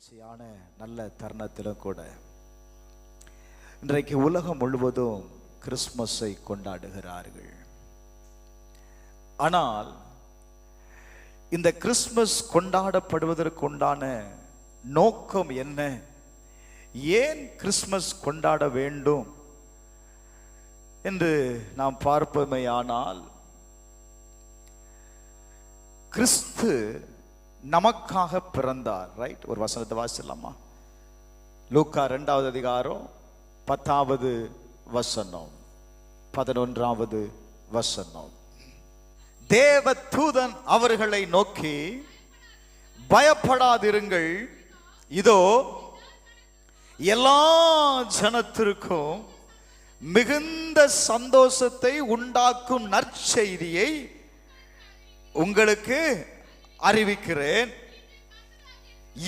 மகிழ்ச்சியான நல்ல தருணத்திலும் கூட இன்றைக்கு உலகம் முழுவதும் கிறிஸ்துமஸை கொண்டாடுகிறார்கள். ஆனால் இந்த கிறிஸ்துமஸ் கொண்டாடப்படுவதற்கு உண்டான நோக்கம் என்ன? ஏன் கிறிஸ்துமஸ் கொண்டாட வேண்டும் என்று நாம் பார்ப்போமேயானால், கிறிஸ்து நமக்காக பிறந்தார். ரைட்? ஒரு வசனத்தை வாசிக்கலாமா? லூக்கா 2வது அதிகாரம் 10வது வசனம், 11வது வசனம். தேவ தூதன் அவர்களை நோக்கி, பயப்படாதிருங்கள், இதோ எல்லா ஜனத்திற்கும் மிகுந்த சந்தோஷத்தை உண்டாக்கும் நற்செய்தியை உங்களுக்கு அறிவிக்கிறேன்.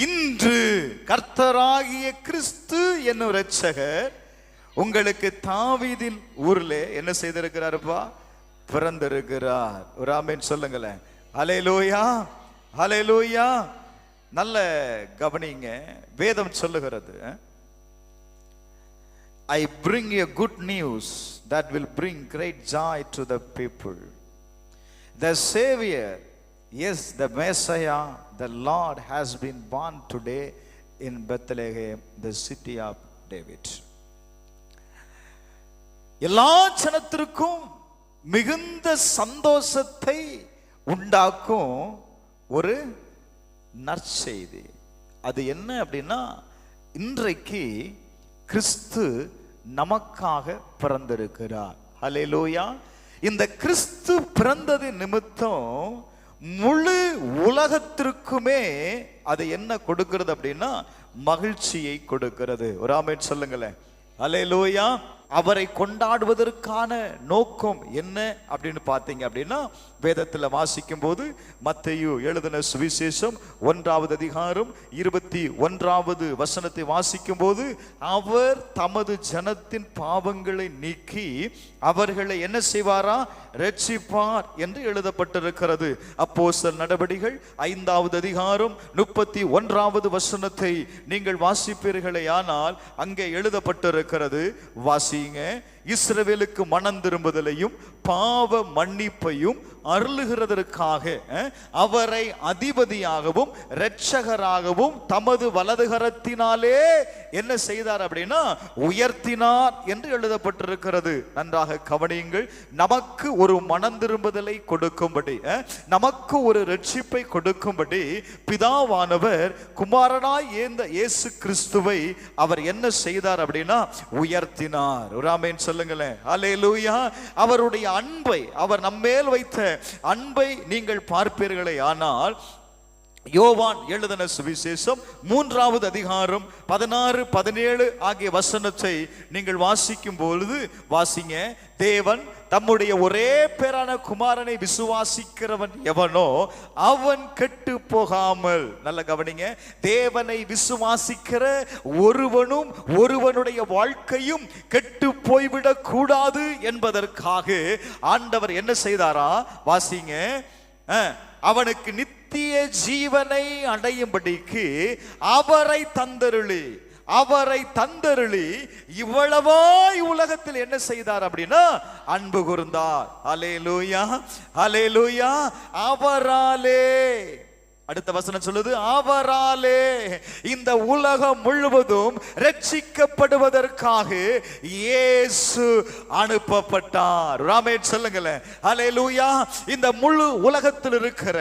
இன்று கர்த்தராகிய கிறிஸ்து என்னும் இரட்சகர் உங்களுக்கு தாவீதின் ஊரிலே என்ன செய்திருக்கிறாருப்பா? பிறந்திருக்கிறார். ஒரு ஆமென் சொல்லுங்களேன். ஹல்லேலூயா, ஹல்லேலூயா. நல்ல கவனிங்க, வேதம் சொல்லுகிறது, I bring you good news that will bring great joy to the people. The Savior, yes, the Messiah, the Lord has been born today in Bethlehem, the city of David. எல்லா ஜனத்திற்கும் மிகுந்த சந்தோஷத்தை உண்டாக்கும் ஒரு நற்செய்தி. அது என்ன அப்படின்னா, இன்றைக்கு கிறிஸ்து நமக்காக பிறந்திருக்கிறார். ஹல்லேலூயா. இந்த கிறிஸ்து பிறந்தது நிமித்தம் முழு உலகத்திற்குமே அது என்ன கொடுக்கிறது அப்படின்னா, மகிழ்ச்சியை கொடுக்கிறது. ஒரு ஆமென் சொல்லுங்களேன். ஹல்லேலூயா. அவரை கொண்டாடுவதற்கான நோக்கம் என்ன அப்படின்னு பார்த்தீங்க அப்படின்னா, வேதத்தில் வாசிக்கும் போது மத்தேயு எழுதின சுவிசேஷம் 1வது அதிகாரம் 21வது வசனத்தை வாசிக்கும் போது, அவர் தமது ஜனத்தின் பாவங்களை நீக்கி அவர்களை என்ன செய்வாரா? ரட்சிப்பார் என்று எழுதப்பட்டிருக்கிறது. அப்போஸ்தலர் நடபடிகள் 5வது அதிகாரம் 31வது வசனத்தை நீங்கள் வாசிப்பீர்களே ஆனால், அங்கே எழுதப்பட்டிருக்கிறது, வாசிங்க. இஸ்ரவேலுக்கு மனம் திரும்புதலையும் பாவ மன்னிப்பையும் அருளுகிறதற்காக அவரை அதிபதியாகவும் இரட்சகராகவும் தமது வலதுகரத்தினாலே என்ன செய்தார் அப்படின்னா, உயர்த்தினார் என்று எழுதப்பட்டிருக்கிறது. நன்றாக கவனியுங்கள். நமக்கு ஒரு மனம் திரும்புதலை கொடுக்கும்படி, நமக்கு ஒரு இரட்சிப்பை கொடுக்கும்படி பிதாவானவர் குமாரனாய் ஏந்த இயேசு கிறிஸ்துவை அவர் என்ன செய்தார் அப்படின்னா, உயர்த்தினார். ஒரு ஆமென் சொல்லுங்களேன். ஹல்லேலூயா. அவருடைய அன்பை, அவர் நம்மேல் வைத்த அன்பை நீங்கள் பார்ப்பீர்களே ஆனால், யோவான் எழுதின சுவிசேஷம் 3வது அதிகாரம் 16, 17 ஆகிய வசனத்தை நீங்கள் வாசிக்கும் பொழுது வாசிங்க. தேவன் தம்முடைய ஒரே பேரான குமாரனை விசுவாசிக்கிறவன் எவனோ அவன் கெட்டு போகாமல், நல்ல கவனிங்க, தேவனை விசுவாசிக்கிற ஒருவனுடைய வாழ்க்கையும் கெட்டு போய்விடக் கூடாது என்பதற்காக ஆண்டவர் என்ன செய்தாரா? வாசிங்க. அவனுக்கு நித்திய ஜீவனை அடையும்படிக்கு அவரை தந்தருளி இவ்வளவாய் உலகத்தில் என்ன செய்தார் அப்படின்னா, அன்பு கூர்ந்தார். ஹல்லேலூயா, ஹல்லேலூயா. அவராலே, அடுத்த வசனம் சொல்லுது, அவராலே இந்த உலகம் முழுவதும் ரட்சிக்கப்படுவதற்காக இயேசு அனுப்பப்பட்டார். ஆமென் சொல்லுங்களேன். ஹல்லேலூயா. இந்த முழு உலகத்தில் இருக்கிற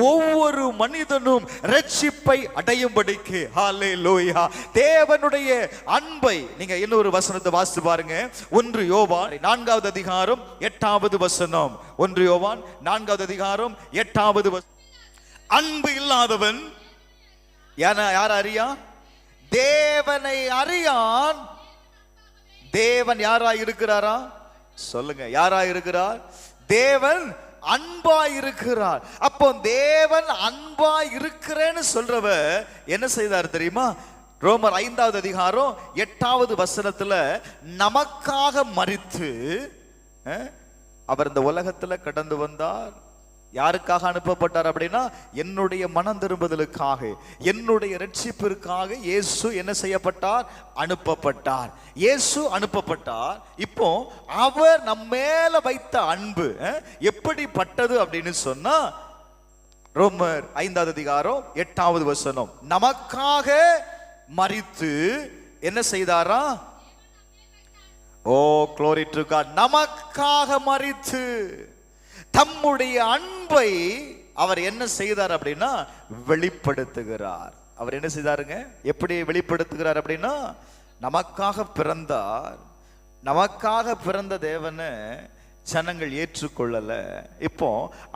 ஒவ்வொரு மனிதனும் ரட்சிப்பை அடையும்படிக்கு, ஹல்லேலூயா, தேவனுடைய அன்பை நீங்க இன்னொரு வசனத்தை வாசித்து பாருங்க. 1 யோவான் 4வது அதிகாரம் 8வது வசனம். 1 யோவான் 4வது அதிகாரம் 8வது வசனம். அன்பு இல்லாதவன் யார் அறியா? தேவனை அறியான். தேவன் யாராய் இருக்கிறாரா? சொல்லுங்க, யாராய் இருக்கிறார்? தேவன் அன்பாய் இருக்கிறார். அப்போ தேவன் அன்பாய் இருக்கிறேன்னு சொல்றவர் என்ன செய்தார் தெரியுமா? ரோமர் 5வது அதிகாரம் 8வது வசனத்துல, நமக்காக மரித்து அவர் இந்த உலகத்துல கடந்து வந்தார், யாருக்காக அனுப்பப்பட்டார் அப்படின்னா என்னுடைய மனம் திரும்புதலுக்காக, என்னுடைய ரட்சிப்பிற்காக இயேசு என்ன செய்யப்பட்டார்? அனுப்பப்பட்டார். இயேசு அனுப்பப்பட்டார். இப்போ அவர் நம்ம மேல வைத்த அன்பு எப்படிப்பட்டது அப்படின்னு சொன்னா, ரோமர் 5வது அதிகாரம் 8வது வசனம், நமக்காக மரித்து என்ன செய்தாரா? ஓ glory to God. நமக்காக மரித்து தம்முடைய அன்பை அவர் என்ன செய்தார் அப்படின்னா வெளிப்படுத்துகிறார். அவர் என்ன செய்தாருங்க? எப்படி வெளிப்படுத்துகிறார் அப்படின்னா, நமக்காக பிறந்தார். நமக்காக பிறந்த தேவனை ஜனங்கள் ஏற்றுக்கொள்ளல. இப்போ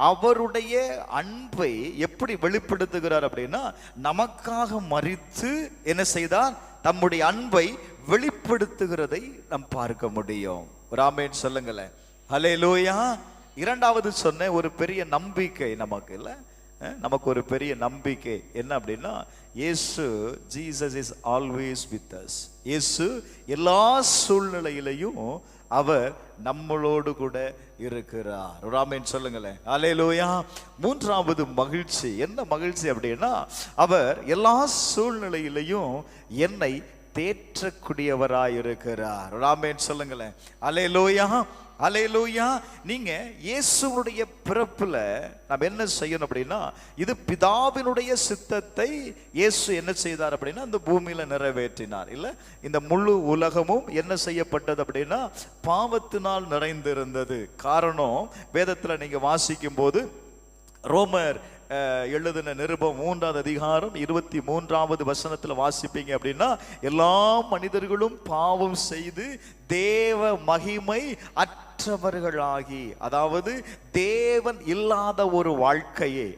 அவருடைய அன்பை எப்படி வெளிப்படுத்துகிறார் அப்படின்னா, நமக்காக மரித்து என்ன செய்தார்? தம்முடைய அன்பை வெளிப்படுத்துகிறதை நாம் பார்க்க முடியும். ஒரு ஆமென் சொல்லுங்களேன். ஹல்லேலூயா. இரண்டாவது சொன்ன ஒரு பெரிய நம்பிக்கை நமக்கு இல்ல, நமக்கு ஒரு பெரிய நம்பிக்கை என்ன அப்படின்னா, இயேசு Jesus is always with us. இயேசு எல்லா சூழ்நிலையிலையும் அவர் நம்மளோடு கூட இருக்கிறார். ஒரு ஆமென் சொல்லுங்களேன். ஹல்லேலூயா. மூன்றாவது மகிழ்ச்சி என்ன மகிழ்ச்சி அப்படின்னா, அவர் எல்லா சூழ்நிலையிலையும் என்னை தேற்றக்கூடியவராய் இருக்கிறார். ஒரு ஆமென் சொல்லுங்களேன். ஹல்லேலூயா. ஹல்லேலூயா. நீங்க இயேசுவுடைய பிறப்புல நாம் என்ன செய்யணும் அப்படின்னா, இது பிதாவினுடைய சித்தத்தை இயேசு என்ன செய்தார் அப்படின்னா அந்த பூமியில நிறைவேற்றினார். இல்ல, இந்த முழு உலகமும் என்ன செய்யப்பட்டது அப்படின்னா பாவத்தினால் நிறைந்திருந்தது. காரணம், வேதத்துல நீங்க வாசிக்கும் போது ரோமர் எழுதின நிருபம் 3வது அதிகாரம் 23வது வசனத்துல வாசிப்பீங்க அப்படின்னா, எல்லா மனிதர்களும் பாவம் செய்து தேவ மகிமை அற்றவர்களாகி, அதாவது தேவன் இல்லாத ஒரு வாழ்க்கையை,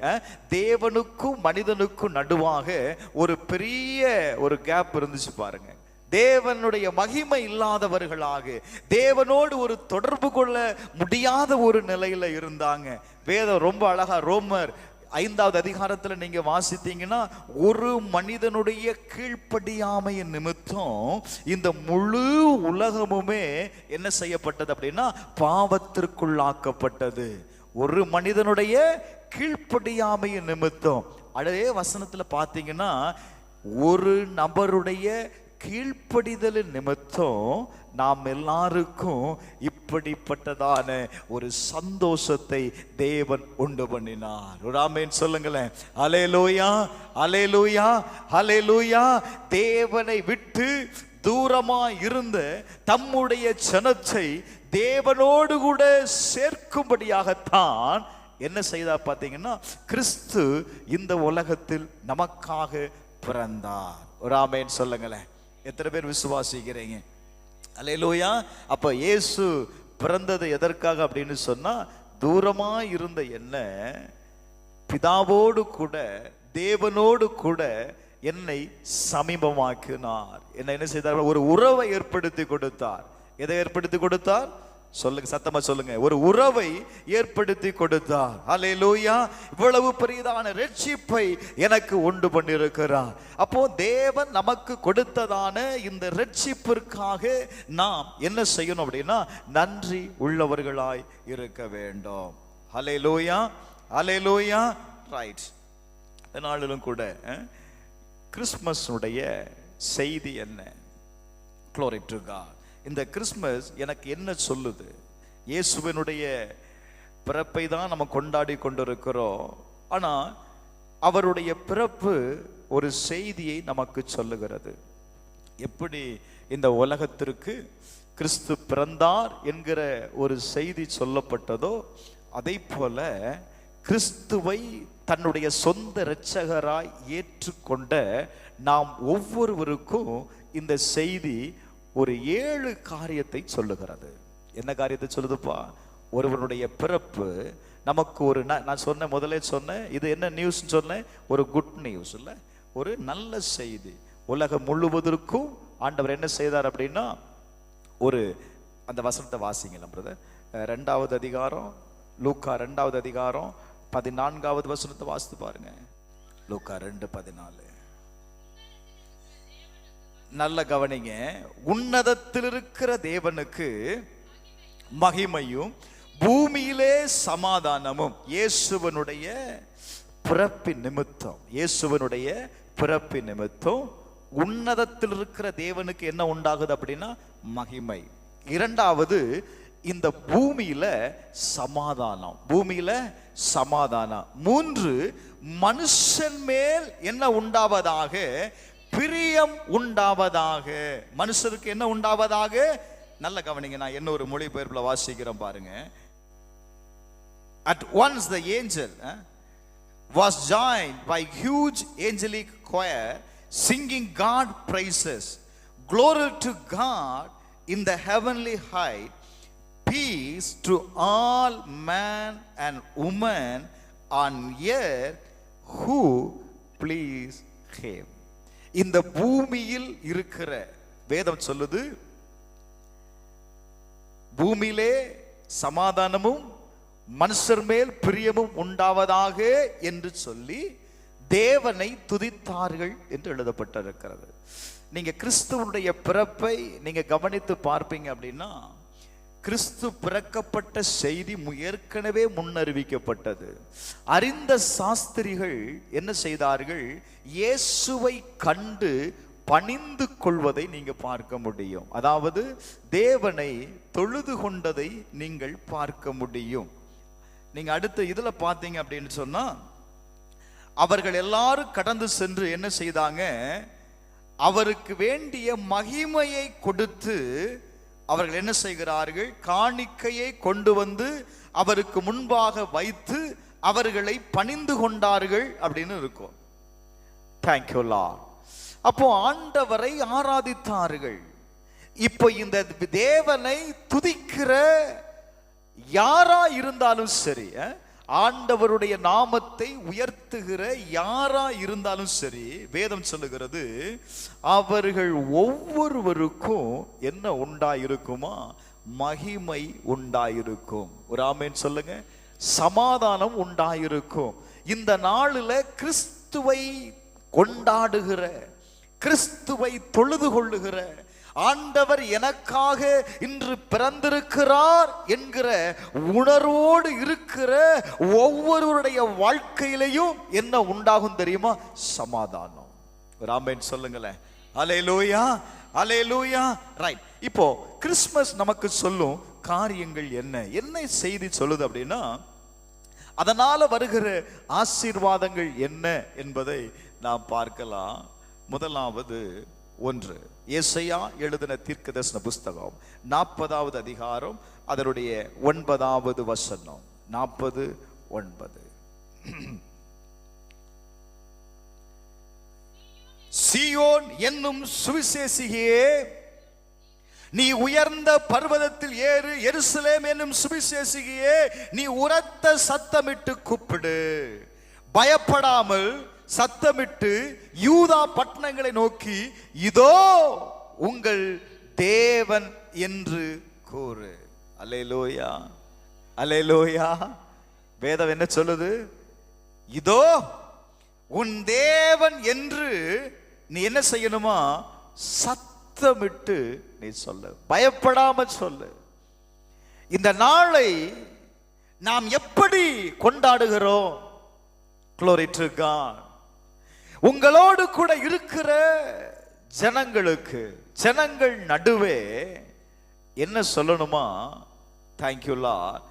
தேவனுக்கும் மனிதனுக்கும் நடுவாக ஒரு பெரிய ஒரு கேப் இருந்துச்சு பாருங்க. தேவனுடைய மகிமை இல்லாதவர்களாக, தேவனோடு ஒரு தொடர்பு கொள்ள முடியாத ஒரு நிலையில இருந்தாங்க. வேதம் ரொம்ப அழகா ரோமர் 5வது அதிகாரத்துல நீங்க வாசித்தீங்கன்னா, ஒரு மனிதனுடைய கீழ்ப்படியாமையின் நிமித்தம் இந்த முழு உலகமுமே என்ன செய்யப்பட்டது அப்படின்னா பாவத்திற்குள்ளாக்கப்பட்டது. ஒரு மனிதனுடைய கீழ்ப்படியாமையின் நிமித்தம். அதே வசனத்துல பாத்தீங்கன்னா, ஒரு நபருடைய கீழ்ப்படிதல் நிமித்தம் நாம் எல்லாருக்கும் இப்படிப்பட்டதான ஒரு சந்தோஷத்தை தேவன் உண்டு பண்ணினார். ஒரு ஆமென் சொல்லுங்களேன். ஹல்லேலூயா. ஹல்லேலூயா. ஹல்லேலூயா. தேவனை விட்டு தூரமா இருந்த தம்முடைய ஜனத்தை தேவனோடு கூட சேர்க்கும்படியாகத்தான் என்ன செய்தார் பார்த்தீங்கன்னா, கிறிஸ்து இந்த உலகத்தில் நமக்காக பிறந்தார். ஒரு ஆமென் சொல்லுங்களேன். எத்தனை பேர் விசுவாசிக்கிறீங்க? அல்லேலூயா. அப்ப இயேசு பிறந்தது எதற்காக அப்படின்னு சொன்னா, தூரமா இருந்த என்ன பிதாவோடு கூட தேவனோடு கூட என்னை சமீபமாக்கினார். என்ன செய்தார்? ஒரு உறவை ஏற்படுத்தி கொடுத்தார். எதை ஏற்படுத்தி கொடுத்தார்? சொல்லுங்க, சத்தமா சொல்லுங்க. ஒரு உறவை ஏற்படுத்தி கொடுத்தார். ஹல்லேலூயா. இவ்வளவு பெரியதான ரட்சிப்பை எனக்கு உண்டு பண்ணியிருக்கிறார். அப்போ தேவன் நமக்கு கொடுத்ததான இந்த ரட்சிப்பிற்காக நாம் என்ன செய்யணும் அப்படின்னா நன்றி உள்ளவர்களாய் இருக்க வேண்டும். ஹல்லேலூயா. ஹல்லேலூயா. ரைட். நாளிலும் கூட கிறிஸ்மஸ் உடைய செய்தி என்ன? Glory to God. இந்த கிறிஸ்மஸ் எனக்கு என்ன சொல்லுது? இயேசுவினுடைய பிறப்பை தான் நம்ம கொண்டாடி கொண்டிருக்கிறோம். ஆனா அவருடைய பிறப்பு ஒரு செய்தியை நமக்கு சொல்லுகிறது. எப்படி இந்த உலகத்திற்கு கிறிஸ்து பிறந்தார் என்கிற ஒரு செய்தி சொல்லப்பட்டதோ, அதை போல கிறிஸ்துவை தன்னுடைய சொந்த இரட்சகராய் ஏற்றுக்கொண்ட நாம் ஒவ்வொருவருக்கும் இந்த செய்தி ஒரு 7 காரியத்தை சொல்லுகிறது. என்ன காரியத்தை சொல்லுதுப்பா? ஒருவனுடைய பிறப்பு நமக்கு ஒரு நான் சொன்ன முதலே சொன்னேன், இது என்ன நியூஸ் சொன்னேன்? ஒரு குட் நியூஸ் இல்ல, ஒரு நல்ல செய்தி. உலகம் முழுவதற்கும் ஆண்டவர் என்ன செய்தார் அப்படின்னா, ஒரு அந்த வசனத்தை வாசிங்களா பிரதர். 2வது அதிகாரம் லூக்கா 2வது அதிகாரம் 14வது வசனத்தை வாசித்து பாருங்க. லூக்கா 2:14. நல்ல கவனிங்க. உன்னதத்தில் இருக்கிற தேவனுக்கு மகிமையும் பூமியிலே சமாதானமும் இயேசுவனுடைய பிறப்பின் நிமித்தம், இயேசுவனுடைய பிறப்பின் நிமித்தம் உன்னதத்தில் இருக்கிற தேவனுக்கு என்ன உண்டாகுது அப்படின்னா மகிமை. இரண்டாவது, இந்த பூமியில சமாதானம், பூமியில சமாதானம். மூன்று, மனுஷன் மேல் என்ன உண்டாவதாக, பிரியம் உண்டாவதாக. மனுஷருக்கு என்ன உண்டாவதாக? நல்ல கவனிங்க, நான் என்ன ஒரு மொழிபெயர்ப்புல வாசிக்கிறேன் பாருங்க. At once the angel was joined by huge angelic choir singing God praises, glory to God in the heavenly height, peace to all man and woman on earth who please him. இந்த பூமியில் இருக்கிற, வேதம் சொல்லுது, பூமியிலே சமாதானமும் மனுஷர் மேல் பிரியமும் உண்டாவதாக என்று சொல்லி தேவனை துதித்தார்கள் என்று எழுதப்பட்டிருக்கிறது. நீங்க கிறிஸ்துவனுடைய பிறப்பை நீங்க கவனித்து பார்ப்பீங்க அப்படின்னா, கிறிஸ்து பிறக்கப்பட்ட செய்தி ஏற்கனவே முன்னறிவிக்கப்பட்டது. அறிந்த சாஸ்திரிகள் என்ன செய்தார்கள்? இயேசுவை கண்டு பணிந்து கொள்வதை நீங்க பார்க்க முடியும். அதாவது தேவனை தொழுது கொண்டதை நீங்கள் பார்க்க முடியும். நீங்க அடுத்த இதுல பார்த்தீங்க அப்படின்னு சொன்னா, அவர்கள் எல்லாரும் கடந்து சென்று என்ன செய்தாங்க? அவருக்கு வேண்டிய மகிமையை கொடுத்து அவர்கள் என்ன செய்கிறார்கள்? காணிக்கையை கொண்டு வந்து அவருக்கு முன்பாக வைத்து அவர்களை பணிந்து கொண்டார்கள் அப்படின்னு இருக்கும். Thank you Lord. அப்போ ஆண்டவரை ஆராதித்தார்கள். இப்போ இந்த தேவனை துதிக்கிற யாரா இருந்தாலும் சரி, ஆண்டவருடைய நாமத்தை உயர்த்துகிற யாரா இருந்தாலும் சரி, வேதம் சொல்லுகிறது அவர்கள் ஒவ்வொருவருக்கும் என்ன உண்டாயிருக்குமா? மகிமை உண்டாயிருக்கும். ஒரு ஆமென் சொல்லுங்க. சமாதானம் உண்டாயிருக்கும். இந்த நாளில் கிறிஸ்துவை கொண்டாடுகிற, கிறிஸ்துவை தொழுது கொள்ளுகிற, ஆண்டவர் எனக்காக இன்று பிறந்திருக்கிறார் என்கிற உணர்வோடு இருக்கிற ஒவ்வொருவருடைய வாழ்க்கையிலையும் என்ன உண்டாகும் தெரியுமா? சமாதானம். ஆமென் சொல்லுங்களேன். அல்லேலூயா, அல்லேலூயா. ரைட். இப்போ கிறிஸ்மஸ் நமக்கு சொல்லும் காரியங்கள் என்ன, என்ன செய்தி சொல்லுது அப்படின்னா, அதனால வருகிற ஆசீர்வாதங்கள் என்ன என்பதை நாம் பார்க்கலாம். முதலாவது ஒன்று, ஏசாயா எழுதின தீர்க்கதரிசன புஸ்தகம் 40வது அதிகாரம் அதனுடைய 9வது வசனம். 40:9. சீயோன் என்னும் சுவிசேஷியே, நீ உயர்ந்த பர்வதத்தில் ஏறு, எருசலேம் என்னும் சுவிசேஷியே, நீ உரத்த சத்தமிட்டு கூப்பிடு, பயப்படாமல் சத்தமிட்டு யூதா பட்டணங்களை நோக்கி இதோ உங்கள் தேவன் என்று கூறு. அல்லேலூயா, அல்லேலூயா. வேதம் என்ன சொல்லுது? இதோ உன் தேவன் என்று நீ என்ன செய்யணுமா? சத்தமிட்டு நீ சொல்லு, பயப்படாம சொல்லு. இந்த நாளை நாம் எப்படி கொண்டாடுகிறோம்? Glory to God. உங்களோடு கூட இருக்கிற ஜனங்களுக்கு, ஜனங்கள் நடுவே என்ன சொல்லணுமா? தேங்க்யூ லார்ட்,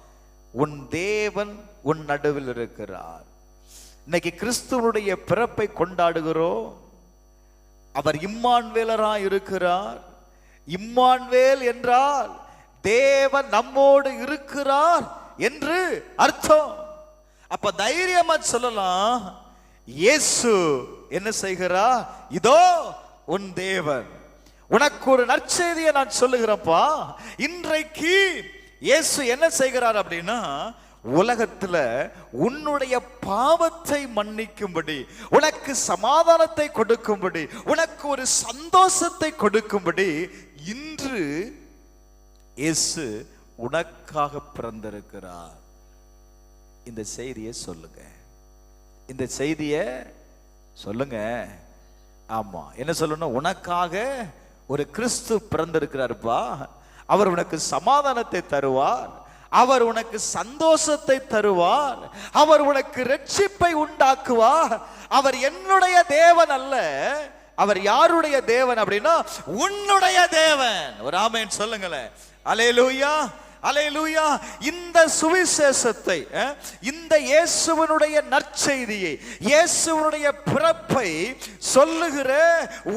உன் தேவன் உன் நடுவில் இருக்கிறார். இன்னைக்கு கிறிஸ்துவனுடைய பிறப்பை கொண்டாடுகிறோம். அவர் இம்மானுவேலராய் இருக்கிறார். இம்மானுவேல் என்றால் தேவன் நம்மோடு இருக்கிறார் என்று அர்த்தம். அப்ப தைரியமா சொல்லலாம், இயேசு என்ன செய்கிறார்? இதோ உன் தேவன். உனக்கு ஒரு நற்செய்தியை நான் சொல்லுகிறப்பா. இன்றைக்கு இயேசு என்ன செய்கிறார் அப்படின்னா, உலகத்துல உன்னுடைய பாவத்தை மன்னிக்கும்படி, உனக்கு சமாதானத்தை கொடுக்கும்படி, உனக்கு ஒரு சந்தோஷத்தை கொடுக்கும்படி இன்று இயேசு உனக்காக பிறந்திருக்கிறார். இந்த செய்தியை சொல்லுங்க, இந்த செய்தியை சொல்லுங்க. ஆமா, என்ன சொல்லணும்? உனக்காக ஒரு கிறிஸ்து பிறந்திருக்கிறாருப்பா. அவர் உனக்கு சமாதானத்தை தருவார். அவர் உனக்கு சந்தோஷத்தை தருவார், அவர் உனக்கு ரட்சிப்பை உண்டாக்குவார். அவர் என்னுடைய தேவன் அல்ல, அவர் யாருடைய தேவன் அப்படின்னா உன்னுடைய தேவன். ஒரு ஆமென் சொல்லுங்களேன். அல்லேலூயா, அல்லேலூயா. இந்த சுவிசேஷத்தை, இந்த இயேசுவினுடைய நற்செய்தியை, இயேசுவினுடைய பிறப்பை சொல்லுகிற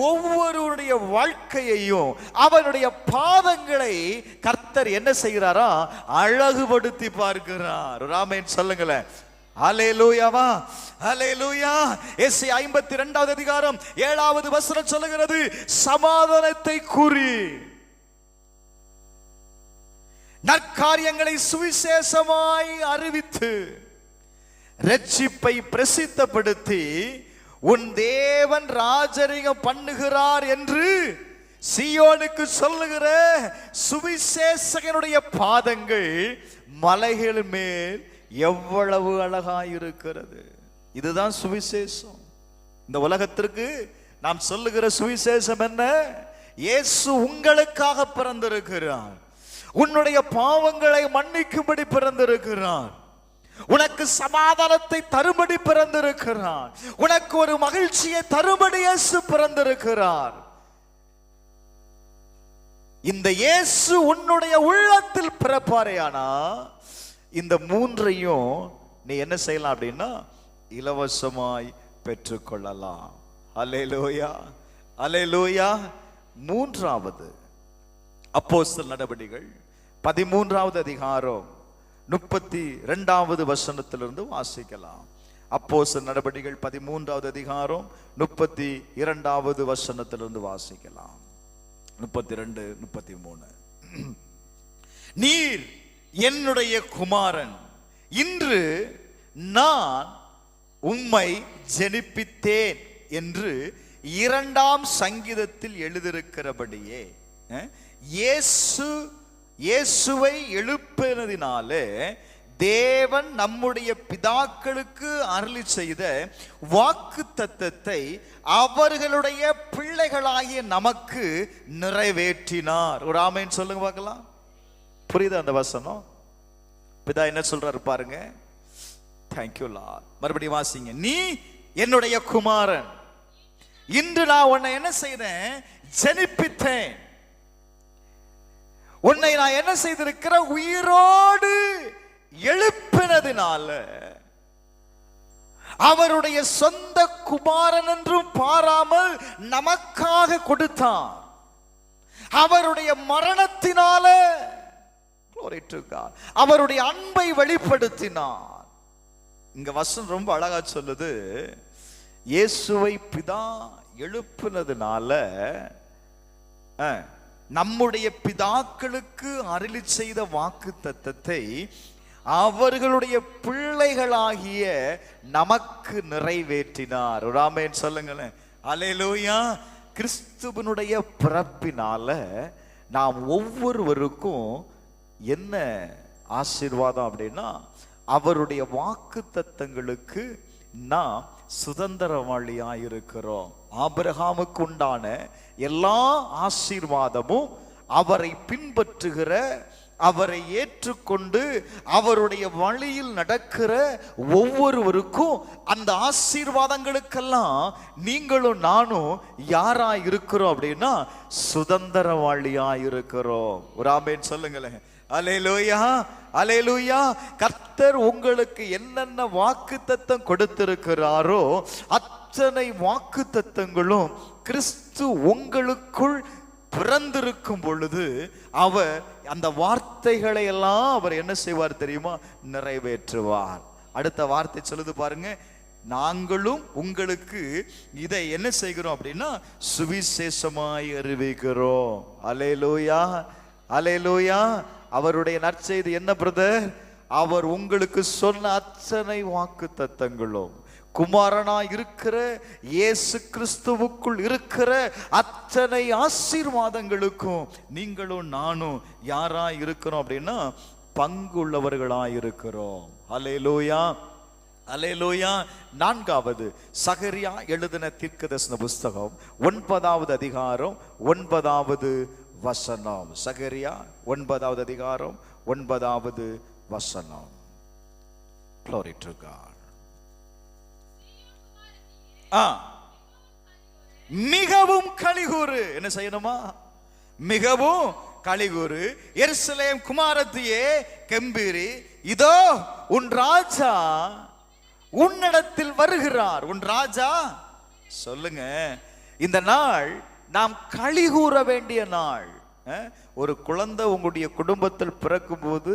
ஒவ்வொருடைய வாழ்க்கையையும் அவனுடைய பாதங்களை கர்த்தர் என்ன செய்கிறாரா? அழகுபடுத்தி பார்க்கிறார். ஒரு ஆமென் சொல்லுங்களேன். அல்லேலூயாவா, அல்லேலூயா. எஸ்ஐயா 52வது அதிகாரம் 7வது வசனம் சொல்லுகிறது, சமாதானத்தை கூறி நற்காரியங்களை சுவிசேஷமாய் அறிவித்து ரட்சிப்பை பிரசித்தப்படுத்தி உன் தேவன் ராஜரிகம் பண்ணுகிறார் என்று சீயோனுக்கு சொல்லுகிற சுவிசேஷகனுடைய பாதங்கள் மலைகள் மேல் எவ்வளவு அழகாயிருக்கிறது. இதுதான் சுவிசேஷம். இந்த உலகத்திற்கு நாம் சொல்லுகிற சுவிசேஷம் என்ன? இயேசு உங்களுக்காக பிறந்திருக்கிறார், உன்னுடைய பாவங்களை மன்னிக்கும்படி பிறந்திருக்கிறார், உனக்கு சமாதானத்தை தரும்படி பிறந்திருக்கிறார், உனக்கு ஒரு மகிழ்ச்சியை தரும்படி இயேசு பிறந்திருக்கிறார். இந்த இயேசு உன்னுடைய உள்ளத்தில் பிறப்பாரேயானா இந்த மூன்றையும் நீ என்ன செய்யலாம் அப்படின்னா இலவசமாய் பெற்றுக்கொள்ளலாம். அல்லேலூயா, அல்லேலூயா. மூன்றாவது அப்போஸ்தலர் நடபடிகள் 13வது அதிகாரம் 32வது வசனத்திலிருந்து வாசிக்கலாம். அப்போஸ்தலர் நடபடிகள் 13வது அதிகாரம் 32வது வசனத்திலிருந்து வாசிக்கலாம். 32, 33. நீர் என்னுடைய குமாரன், இன்று நான் உம்மை ஜெனிப்பித்தேன் என்று 2ஆம் சங்கீதத்தில் எழுதியிருக்கிறபடியே இயேசுவை எழுப்பினதினாலே தேவன் நம்முடைய பிதாக்களுக்கு அருளி செய்த வாக்கு தத்தத்தை அவர்களுடைய பிள்ளைகளாகிய நமக்கு நிறைவேற்றினார். ஒரு ஆமென் சொல்லுங்க பார்க்கலாம். புரியுதா அந்த வசனம்? பிதா என்ன சொல்றாரு பாருங்க. Thank you Lord. மறுபடியும் வாசிங்க. நீ என்னுடைய குமாரன், இன்று நான் உன்னை என்ன செய்தேன்? ஜெனிப்பித்தேன். உன்னை நான் என்ன செய்திருக்கிற? உயிரோடு எழுப்பினதினால அவருடைய சொந்த குமாரன் என்றும் பாராமல் நமக்காக கொடுத்தார். அவருடைய மரணத்தினால அவருடைய அன்பை வெளிப்படுத்தினார். இங்க வசனம் ரொம்ப அழகா சொல்லுது, இயேசுவை பிதா எழுப்பினதுனால நம்முடைய பிதாக்களுக்கு அருளி செய்த வாக்கு தத்தத்தை அவர்களுடைய பிள்ளைகளாகிய நமக்கு நிறைவேற்றினார். ஒரு ஆமென் சொல்லுங்களேன். அல்லேலூயா. கிறிஸ்துவனுடைய பிறப்பினால நாம் ஒவ்வொருவருக்கும் என்ன ஆசீர்வாதம் அப்படின்னா, அவருடைய வாக்கு தத்தங்களுக்கு நாம் சுதந்திரவாளியாயிருக்கிறோம். ஆபிரகாமுக்கு உண்டான எல்லா ஆசீர்வாதமும் அவரை பின்பற்றுகிற, அவரை ஏற்றுக்கொண்டு அவருடைய வழியில் நடக்கிற ஒவ்வொருவருக்கும் அந்த ஆசீர்வாதங்களுக்கெல்லாம் நீங்களும் நானும் யாரா இருக்கிறோம் அப்படின்னா சுதந்திரவாளியா இருக்கிறோம். ஒரு ஆமென் சொல்லுங்களேன். அல்லேலூயா, அல்லேலூயா. கர்த்தர் உங்களுக்கு என்னென்ன வாக்குத்தத்தம் கொடுத்திருக்கிறாரோ அத்தனை வாக்குத்தத்தங்களும் கிறிஸ்து உங்களுக்குள் பிறந்திருக்கும் பொழுது அவர் அந்த வார்த்தைகளை எல்லாம் அவர் என்ன செய்வார் தெரியுமா? நிறைவேற்றுவார். அடுத்த வார்த்தை சொல்லுது பாருங்க, நாங்களும் உங்களுக்கு இதை என்ன செய்கிறோம் அப்படின்னா சுவிசேஷமாய் அறிவிக்கிறோம். அல்லேலூயா, அல்லேலூயா. அவருடைய நற்செய்தி என்ன பிரதர்? அவர் உங்களுக்கு சொன்ன அத்தனை வாக்கு தத்தங்களும் குமாரனா இருக்கிற இயேசு கிறிஸ்துவுக்குள் இருக்கிற அத்தனை ஆசீர்வாதங்களுக்கும் நீங்களும் நானும் யாரா இருக்கிறோம் அப்படின்னா பங்குள்ளவர்களா இருக்கிறோம். அல்லேலூயா, அல்லேலூயா. 4வது சகரியா எழுதின தீர்க்கதரிசன புஸ்தகம் 9வது அதிகாரம் 9வது வசனம். சகரியா 9வது அதிகாரம் 9வது வசனம். Glory to God. மிகவும் களிகூறு. என்ன செய்யணுமா? மிகவும் களிகூறு. எருசலேம் குமாரத்தியே கெம்பீரி, இதோ உன் ராஜா உன்னிடத்தில் வருகிறார். உன் ராஜா, சொல்லுங்க, இந்த நாள் நாம் களிகூற வேண்டிய நாள். ஒரு குழந்தை உங்களுடைய குடும்பத்தில் பிறக்கும் போது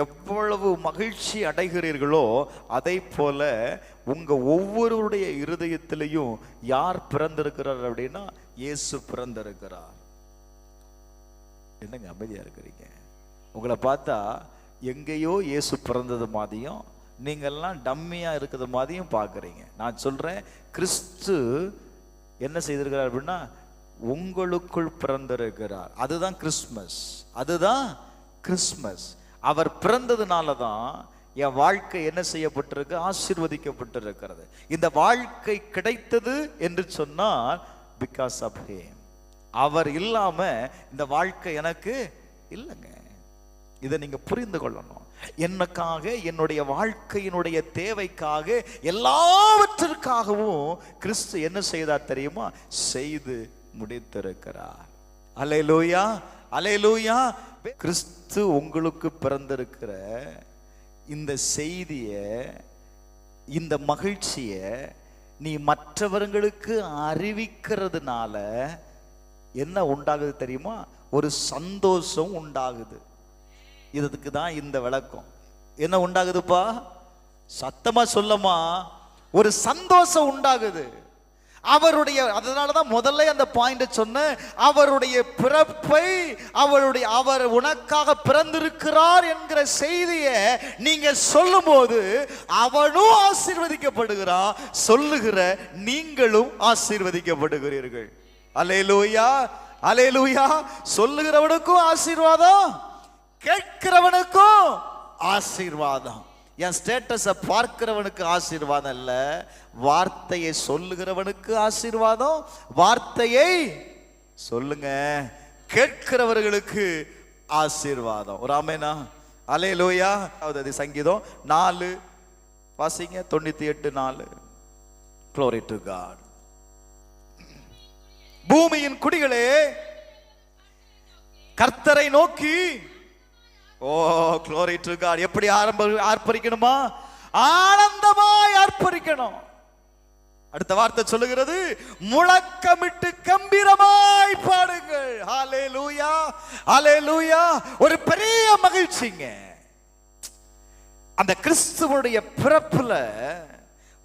எவ்வளவு மகிழ்ச்சி அடைகிறீர்களோ அதை போல உங்க ஒவ்வொருடைய இருதயத்திலையும் யார் பிறந்திருக்கிறார் அப்படின்னா இயேசு பிறந்திருக்கிறார். என்னங்க அமைதியா இருக்கிறீங்க? உங்களை பார்த்தா எங்கேயோ இயேசு பிறந்தது மாதிரியும் நீங்கள்லாம் டம்மியா இருக்கிறது மாதிரியும் பார்க்குறீங்க. நான் சொல்றேன், கிறிஸ்து என்ன செய்திருக்கிறார் அப்படின்னா உங்களுக்குள் பிறந்திருக்கிறார். அதுதான் கிறிஸ்மஸ், அதுதான் கிறிஸ்மஸ். அவர் பிறந்ததுனால தான் என் வாழ்க்கை என்ன செய்யப்பட்டிருக்கு? ஆசீர்வதிக்கப்பட்டிருக்கிறது. இந்த வாழ்க்கை கிடைத்தது என்று சொன்னால் பிகாஸ் ஆஃப் ஹிம். அவர் இல்லாம இந்த வாழ்க்கை எனக்கு இல்லைங்க. இதை நீங்க புரிந்து கொள்ளணும். எனக்காக, என்னுடைய வாழ்க்கையினுடைய தேவைக்காக, எல்லாவற்றிற்காகவும் கிறிஸ்து என்ன செய்தார் தெரியுமா? செய்து முடித்திருக்கிறார். அல்லேலூயா, அல்லேலூயா. கிறிஸ்து உங்களுக்கு பிறந்திருக்கிற இந்த செய்திய, இந்த மகிழ்ச்சிய நீ மற்றவர்களுக்கு அறிவிக்கிறதுனால என்ன உண்டாகுது தெரியுமா? ஒரு சந்தோஷம் உண்டாகுது. இதுக்கு தான் இந்த விளக்கம். என்ன உண்டாகுதுப்பா? சத்தமா சொல்லமா? ஒரு சந்தோஷம் உண்டாகுது. அவருடைய, அதனாலதான் முதல்ல அந்த பாயிண்ட் சொன்ன, அவருடைய பிறப்பை, அவர் உனக்காக பிறந்திருக்கிறார் என்கிற செய்தியை நீங்க சொல்லும் போது அவனும் ஆசீர்வதிக்கப்படுகிறான், சொல்லுகிற நீங்களும் ஆசீர்வதிக்கப்படுகிறீர்கள். அல்லேலூயா, அல்லேலூயா. சொல்லுகிறவனுக்கும் ஆசீர்வாதம், கேட்கிறவனுக்கும் ஆசீர்வாதம். என் ஸ்டேட்டஸை பார்க்கிறவனுக்கு ஆசீர்வாதம் இல்ல, வார்த்தையை சொல்லுகிறவனுக்கு ஆசீர்வாதம். வார்த்தையை சொல்லுங்க, கேட்கிறவர்களுக்கு ஆசீர்வாதம். ஒரு ஆமெனா? அல்லேலூயா. அதாவது சங்கீதம் 4 வாசிங்க, 98:4. Glory to God. பூமியின் குடிகளே கர்த்தரை நோக்கி, ஓ glory to God. எப்படி ஆர்ப்பரிக்கணுமா? ஆனந்தமாய் ஆர்ப்பரிக்கணும். அடுத்த வார்த்தை சொல்லுகிறது, முழக்கமிட்டு கம்பீரமாய் பாடுங்கள். ஹல்லேலூயா, ஹல்லேலூயா. ஒரு பெரிய மகிழ்ச்சிங்க. அந்த கிறிஸ்துவனுடைய பிறப்புல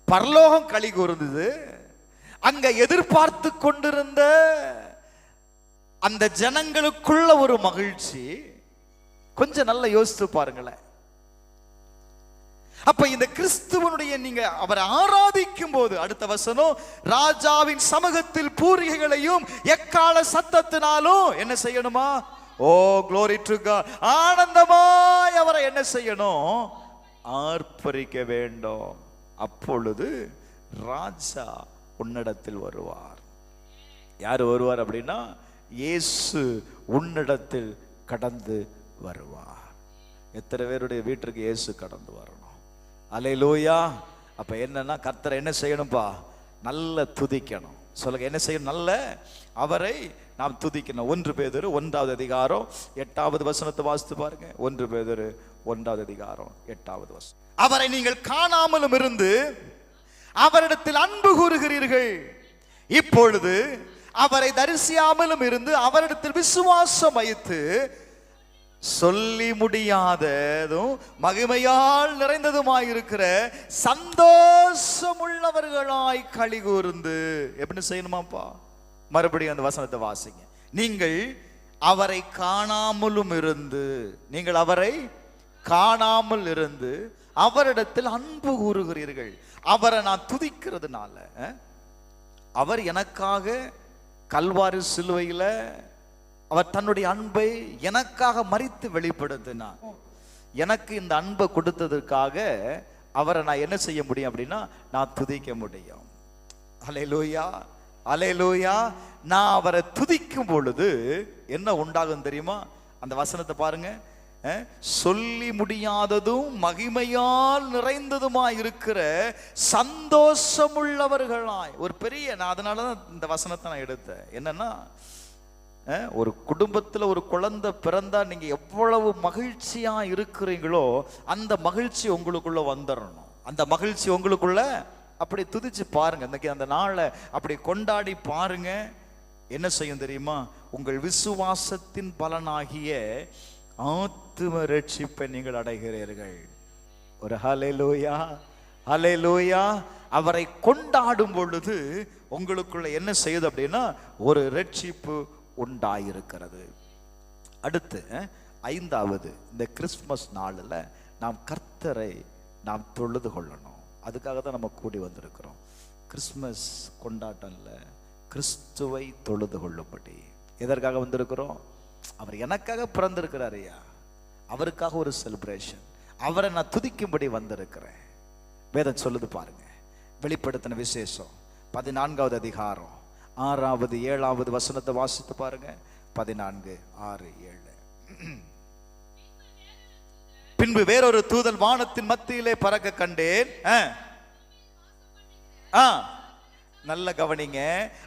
பரலோகம் களி கூர்ந்தது. அங்க எதிர்பார்த்து கொண்டிருந்த அந்த ஜனங்களுக்குள்ள ஒரு மகிழ்ச்சி. கொஞ்சம் நல்லா யோசித்து பாருங்களேன். அப்ப இந்த கிறிஸ்துவனுடைய நீங்க அவரை ஆராதிக்கும் போது, அடுத்த வசனம், ராஜாவின் சமூகத்தில் பூரிகைகளையும் எக்கால சத்தத்தினாலும் என்ன செய்யணுமா? ஓ glory to God. ஆனந்தமாய் அவரை என்ன செய்யணும்? ஆர்ப்பரிக்க வேண்டும். அப்பொழுது ராஜா உன்னிடத்தில் வருவார். யார் வருவார் அப்படின்னா இயேசு உன்னிடத்தில் கடந்து வருவார். எத்தனை பேருடைய வீட்டுக்கு இயேசு கடந்து வரணும்? அல்லேலூயா. அப்ப என்னன்னா கர்த்தரை என்ன செய்யணும்பா? நல்ல துதிக்கணும். சொல்லுங்க, என்ன செய்யணும்? நல்ல அவரை நாம் துதிக்கணும். 1 பேதுரு 1வது அதிகாரம் 8வது வசனத்தை வாசித்து பாருங்க. 1 பேதுரு 1வது அதிகாரம் 8வது வசனம். அவரை நீங்கள் காணாமலும் இருந்து அவரிடத்தில் அன்பு கூறுகிறீர்கள். இப்பொழுது அவரை தரிசியாமலும் இருந்து அவரிடத்தில் விசுவாசம் வைத்து சொல்லி முடியாததும் மகிமையால் நிறைந்ததுமாயிருக்கிற சந்தோஷமுள்ளவர்களாய் களி கூர்ந்து. எப்படி செய்யணுமாப்பா? மறுபடியும் அந்த வசனத்தை வாசிங்க. நீங்கள் அவரை காணாமலும் இருந்து, நீங்கள் அவரை காணாமல் இருந்து அவரிடத்தில் அன்பு கூறுகிறீர்கள். அவரை நான் துதிக்கிறதுனால, அவர் எனக்காக கல்வாரி சிலுவையில அவர் தன்னுடைய அன்பை எனக்காக மரித்து வெளிப்படுத்தினார். எனக்கு இந்த அன்பை கொடுத்ததற்காக அவரை நான் என்ன செய்ய முடியும் அப்படின்னா நான் துதிக்க முடியும். அல்லேலூயா, அல்லேலூயா. நான் அவரை துதிக்கும் பொழுது என்ன உண்டாகும் தெரியுமா? அந்த வசனத்தை பாருங்க. சொல்லி முடியாததும் மகிமையால் நிறைந்ததுமாய் இருக்கிற சந்தோஷமுள்ளவர்களாய் ஒரு பெரிய, நான் அதனாலதான் இந்த வசனத்தை நான் எடுத்தேன். என்னன்னா, ஒரு குடும்பத்துல ஒரு குழந்தை பிறந்தா நீங்க எவ்வளவு மகிழ்ச்சியா இருக்கிறீங்களோ அந்த மகிழ்ச்சி உங்களுக்குள்ள வந்துடணும். அந்த மகிழ்ச்சி உங்களுக்குள்ள அப்படி துதிச்சு பாருங்க. இன்னைக்கு அந்த நாளை அப்படி கொண்டாடி பாருங்க. என்ன செய்யும் தெரியுமா? உங்கள் விசுவாசத்தின் பலனாகிய ஆத்தும ரட்சிப்பை நீங்கள் அடைகிறீர்கள். ஒரு ஹல்லேலூயா, ஹல்லேலூயா. அவரை கொண்டாடும் பொழுது உங்களுக்குள்ள என்ன செய்யுது அப்படின்னா ஒரு ரட்சிப்பு உண்டாயிருக்கிறது. அடுத்து 5வது, இந்த கிறிஸ்துமஸ் நாளில் நாம் கர்த்தரை நாம் தொழுது கொள்ளணும். அதுக்காக தான் நம்ம கூடி வந்திருக்கிறோம். கிறிஸ்துமஸ் கொண்டாட்டம் இல்லை, கிறிஸ்துவை தொழுது கொள்ளும்படி. எதற்காக வந்திருக்கிறோம்? அவர் எனக்காக பிறந்திருக்கிறார் ஐயா, அவருக்காக ஒரு செலிப்ரேஷன். அவரை நான் துதிக்கும்படி வந்திருக்கிறேன். வேதம் சொல்லுது பாருங்க. வெளிப்படுத்தின விசேஷம் 14வது அதிகாரம் 6வது 7வது வசனத்தை வாசித்து பாருங்க. 14, 6, 7. பின்பு வேறொரு தூதன் வானத்தின் மத்தியிலே பறக்க கண்டேன். நல்ல கவனிங்க.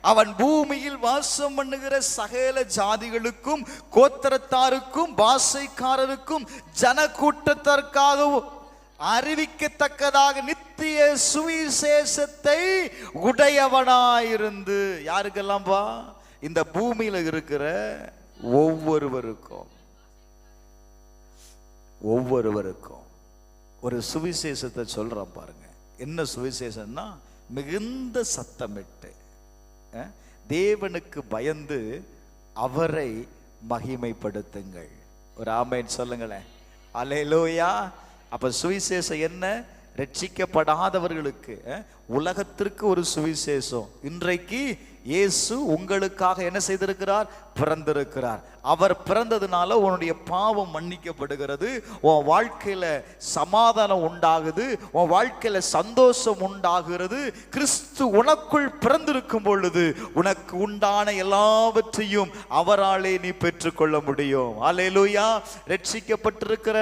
அவன் பூமியில் வாசம் பண்ணுகிற சகல ஜாதிகளுக்கும் கோத்திரத்தாருக்கும் பாஷைக்காரருக்கும் ஜன கூட்டத்திற்காகவும் அறிவிக்கத்தக்கதாக நித்திய சுவிசேஷத்தை உடையவனாயிருந்து. யாருக்கெல்லாம் பா? இந்த பூமியில இருக்கிற ஒவ்வொருவருக்கும் ஒரு சுவிசேஷத்தை சொல்றான் பாருங்க. என்ன சுவிசேஷம்னா, மிகுந்த சத்தமிட்டு தேவனுக்கு பயந்து அவரை மகிமைப்படுத்துங்கள். ஒரு ஆமென் சொல்லுங்களேன். அல்லேலூயா. அப்ப சுவிசேஷம் என்ன? ரட்சிக்கப்படாதவர்களுக்கு உலகத்திற்கு ஒரு சுவிசேஷம். இன்றைக்கு இயேசு உங்களுக்காக என்ன செய்திருக்கிறார்? பிறந்திருக்கிறார். அவர் பிறந்ததுனால உன்னுடைய பாவம் மன்னிக்கப்படுகிறது, உன் வாழ்க்கையில சமாதானம் உண்டாகுது, உன் வாழ்க்கையில சந்தோஷம் உண்டாகிறது. கிறிஸ்து உனக்குள் பிறந்திருக்கும் பொழுது உனக்கு உண்டான எல்லாவற்றையும் அவராலே நீ பெற்றுக்கொள்ள முடியும். அல்லேலூயா. ரட்சிக்கப்பட்டிருக்கிற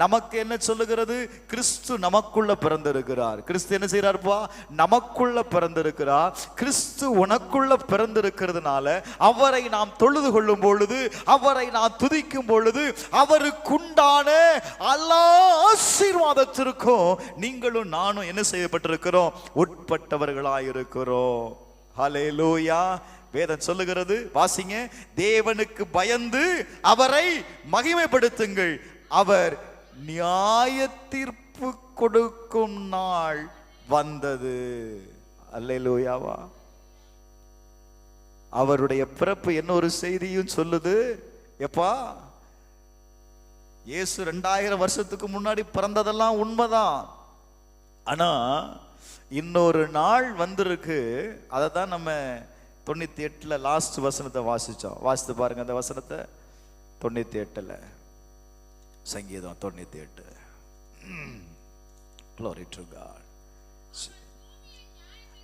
நமக்கு என்ன சொல்லுகிறது? கிறிஸ்து நமக்குள்ள பிறந்திருக்கிறார். கிறிஸ்து என்ன செய்யறாருப்பா? நமக்குள்ள பிறந்திருக்கிறார். கிறிஸ்து உனக்குள்ள பிறந்திருக்கிறதுனால அவரை நாம் தொழுது கொள்ளும் பொழுது, அவரை நாம் துதிக்கும் பொழுது, அவருக்குண்டான எல்லா ஆசீர்வாதத்திற்கும் நீங்களும் நானும் என்ன செய்யப்பட்டிருக்கிறோம்? உட்பட்டவர்களாயிருக்கிறோம். ஹல்லேலூயா. வேதம் சொல்லுகிறது, வாசிங்க. தேவனுக்கு பயந்து அவரை மகிமைப்படுத்துங்கள், அவர் நியாய தீர்ப்பு கொடுக்கும் நாள் வந்தது. அல்லேலூயாவா. அவருடைய பிறப்பு என்ன ஒரு செய்தியும் சொல்லுது. எப்பா, இயேசு 2000 வருஷத்துக்கு முன்னாடி பிறந்ததெல்லாம் உண்மைதான். ஆனா இன்னொரு நாள் வந்திருக்கு. அதை தான் நம்ம 98 லாஸ்ட் வசனத்தை வாசிச்சோம். வாசித்து பாருங்க அந்த வசனத்தை. 98 சங்கீதம் 98. Glory to God.